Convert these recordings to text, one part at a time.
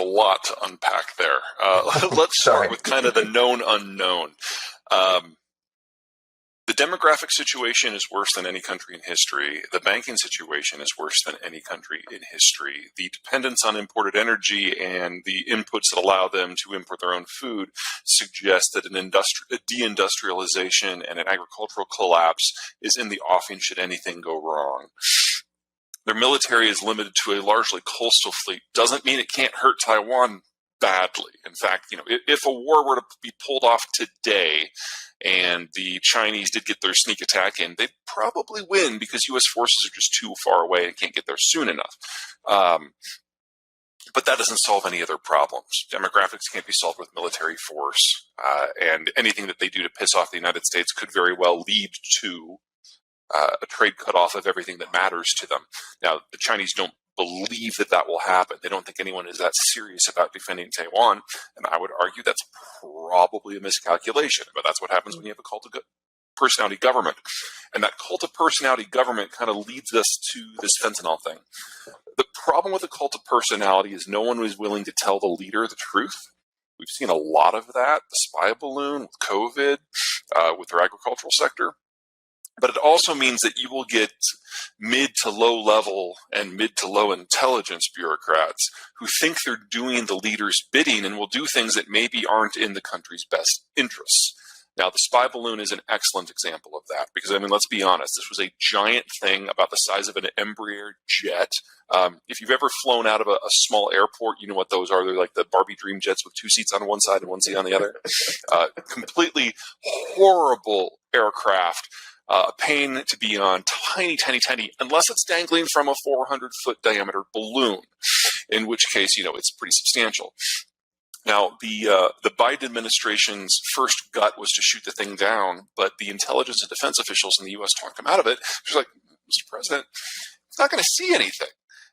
lot to unpack there. Let's start with kind of the known unknown. The demographic situation is worse than any country in history. The banking situation is worse than any country in history. The dependence on imported energy and the inputs that allow them to import their own food suggest that a deindustrialization and an agricultural collapse is in the offing should anything go wrong. Their military is limited to a largely coastal fleet. Doesn't mean it can't hurt Taiwan badly. In fact, if a war were to be pulled off today and the Chinese did get their sneak attack in, they'd probably win because U.S. forces are just too far away and can't get there soon enough. But that doesn't solve any of their problems. Demographics can't be solved with military force, and anything that they do to piss off the United States could very well lead to a trade cutoff of everything that matters to them. Now, the Chinese don't believe that that will happen. They don't think anyone is that serious about defending Taiwan, and I would argue that's probably a miscalculation, but that's what happens when you have a cult of personality government. And that cult of personality government kind of leads us to this fentanyl thing. The problem with the cult of personality is no one is willing to tell the leader the truth. We've seen a lot of that, the spy balloon, with COVID, with their agricultural sector. But it also means that you will get mid to low level and mid to low intelligence bureaucrats who think they're doing the leader's bidding and will do things that maybe aren't in the country's best interests. Now, the spy balloon is an excellent example of that because, let's be honest, this was a giant thing about the size of an Embraer jet. If you've ever flown out of a small airport, you know what those are. They're like the Barbie dream jets with 2 seats on one side and 1 seat on the other. Completely horrible aircraft. A pain to be on, tiny, unless it's dangling from a 400-foot diameter balloon, in which case, it's pretty substantial. Now, the Biden administration's first gut was to shoot the thing down, but the intelligence and defense officials in the U.S. talked him out of it. She's like, Mr. President, it's not going to see anything.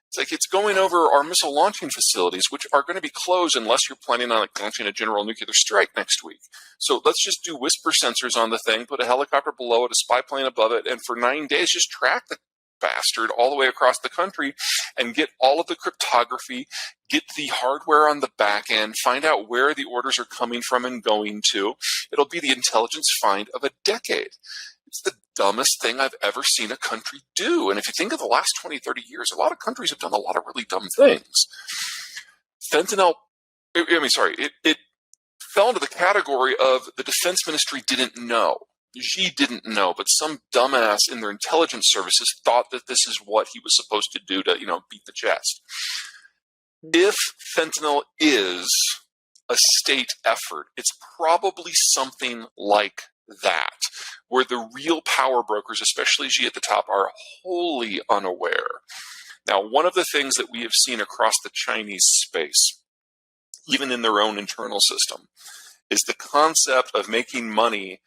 It's like it's going over our missile launching facilities, which are going to be closed unless you're planning on launching a general nuclear strike next week. So let's just do whisper sensors on the thing, put a helicopter below it, a spy plane above it, and for 9 days just track the bastard all the way across the country and get all of the cryptography, get the hardware on the back end, find out where the orders are coming from and going to. It'll be the intelligence find of a decade. It's the dumbest thing I've ever seen a country do. And if you think of the last 20, 30 years, a lot of countries have done a lot of really dumb things. Fentanyl, it fell into the category of the defense ministry didn't know. Xi didn't know, but some dumbass in their intelligence services thought that this is what he was supposed to do to, beat the chest. If fentanyl is a state effort, it's probably something like that, where the real power brokers, especially Xi at the top, are wholly unaware. Now, one of the things that we have seen across the Chinese space, even in their own internal system, is the concept of making money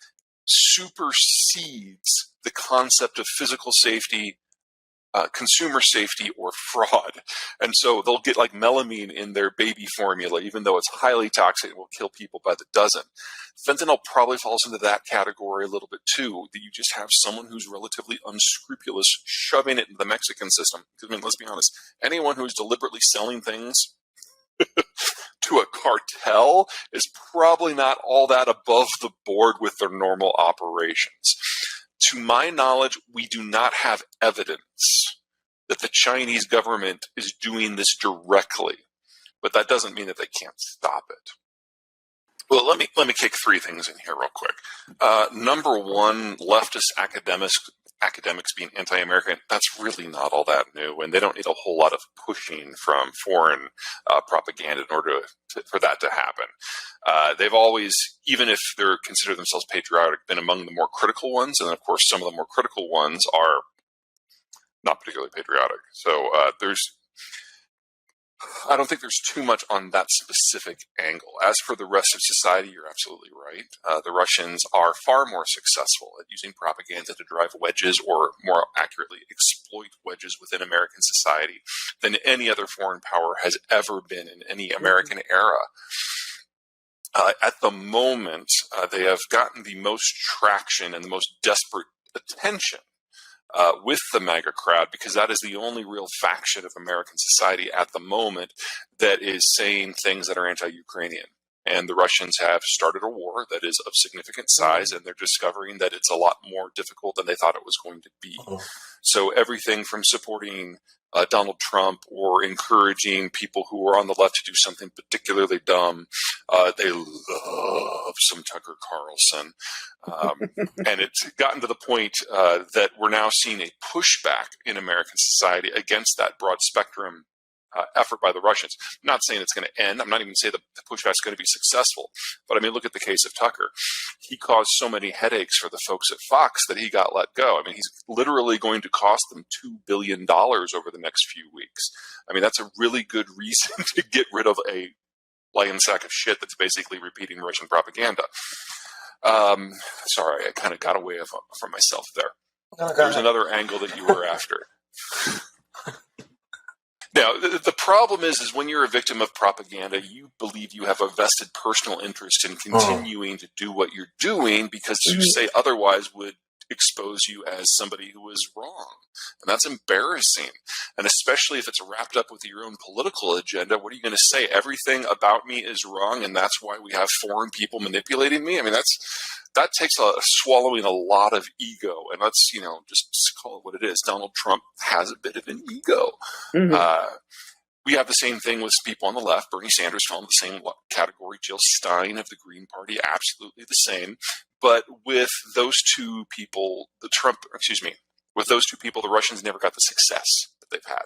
supersedes the concept of physical safety, consumer safety, or fraud. And so they'll get like melamine in their baby formula, even though it's highly toxic and will kill people by the dozen. Fentanyl probably falls into that category a little bit too, that you just have someone who's relatively unscrupulous shoving it into the Mexican system. Because, let's be honest, anyone who's deliberately selling things to a cartel is probably not all that above the board with their normal operations. To my knowledge, we do not have evidence that the Chinese government is doing this directly, but that doesn't mean that they can't stop it. Well, let me kick 3 things in here real quick. Number one, leftist academics being anti-American, that's really not all that new, and they don't need a whole lot of pushing from foreign propaganda in order for that to happen. They've always, even if they're consider themselves patriotic, been among the more critical ones, and of course some of the more critical ones are not particularly patriotic. So I don't think there's too much on that specific angle. As for the rest of society, you're absolutely right. The Russians are far more successful at using propaganda to drive wedges, or more accurately, exploit wedges within American society than any other foreign power has ever been in any American era. At the moment, they have gotten the most traction and the most desperate attention with the MAGA crowd, because that is the only real faction of American society at the moment that is saying things that are anti-Ukrainian. And the Russians have started a war that is of significant size, and they're discovering that it's a lot more difficult than they thought it was going to be. So everything from supporting Donald Trump or encouraging people who are on the left to do something particularly dumb. They love some Tucker Carlson. And it's gotten to the point that we're now seeing a pushback in American society against that broad spectrum effort by the Russians. I'm not saying it's going to end. I'm not even saying the pushback is going to be successful. But I mean, look at the case of Tucker. He caused so many headaches for the folks at Fox that he got let go. I mean, he's literally going to cost them $2 billion over the next few weeks. I mean, that's a really good reason to get rid of a lion sack of shit that's basically repeating Russian propaganda. Sorry, I kind of got away from myself there. There's another angle that you were after. Now, the problem is when you're a victim of propaganda, you believe you have a vested personal interest in continuing to do what you're doing, because to say otherwise would expose you as somebody who is wrong. And that's embarrassing. And especially if it's wrapped up with your own political agenda, what are you going to say? Everything about me is wrong, and that's why we have foreign people manipulating me? I mean, that takes a swallowing a lot of ego. And let's, just call it what it is. Donald Trump has a bit of an ego. We have the same thing with people on the left. Bernie Sanders fell in the same category. Jill Stein of the Green Party, absolutely the same. But with those two people, the Russians never got the success that they've had.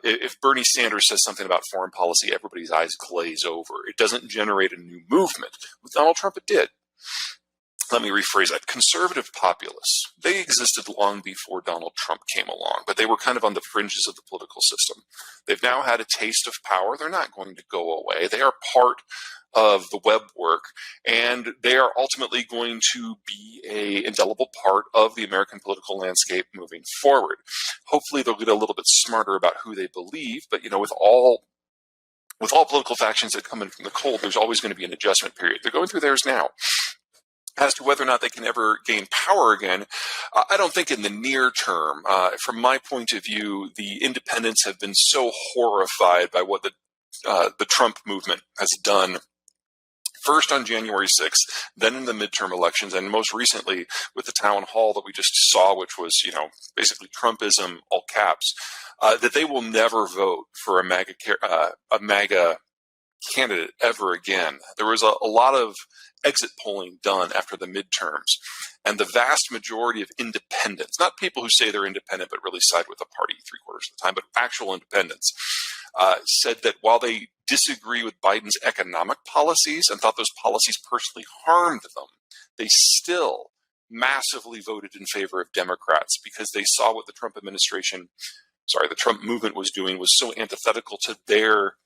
If Bernie Sanders says something about foreign policy, everybody's eyes glaze over. It doesn't generate a new movement. With Donald Trump, it did. Let me rephrase that. Conservative populists, they existed long before Donald Trump came along, but they were kind of on the fringes of the political system. They've now had a taste of power. They're not going to go away. They are part of the web work, and they are ultimately going to be an indelible part of the American political landscape moving forward. Hopefully they'll get a little bit smarter about who they believe, but with all political factions that come in from the cold, there's always going to be an adjustment period. They're going through theirs now. As to whether or not they can ever gain power again, I don't think in the near term. From my point of view, the independents have been so horrified by what the Trump movement has done. First on January 6th, then in the midterm elections, and most recently with the town hall that we just saw, which was, basically Trumpism, all caps, that they will never vote for a MAGA candidate ever again. There was a lot of exit polling done after the midterms, and the vast majority of independents, not people who say they're independent but really side with the party 3/4 of the time, but actual independents, said that while they disagree with Biden's economic policies and thought those policies personally harmed them, they still massively voted in favor of Democrats because they saw what the Trump movement was doing was so antithetical to their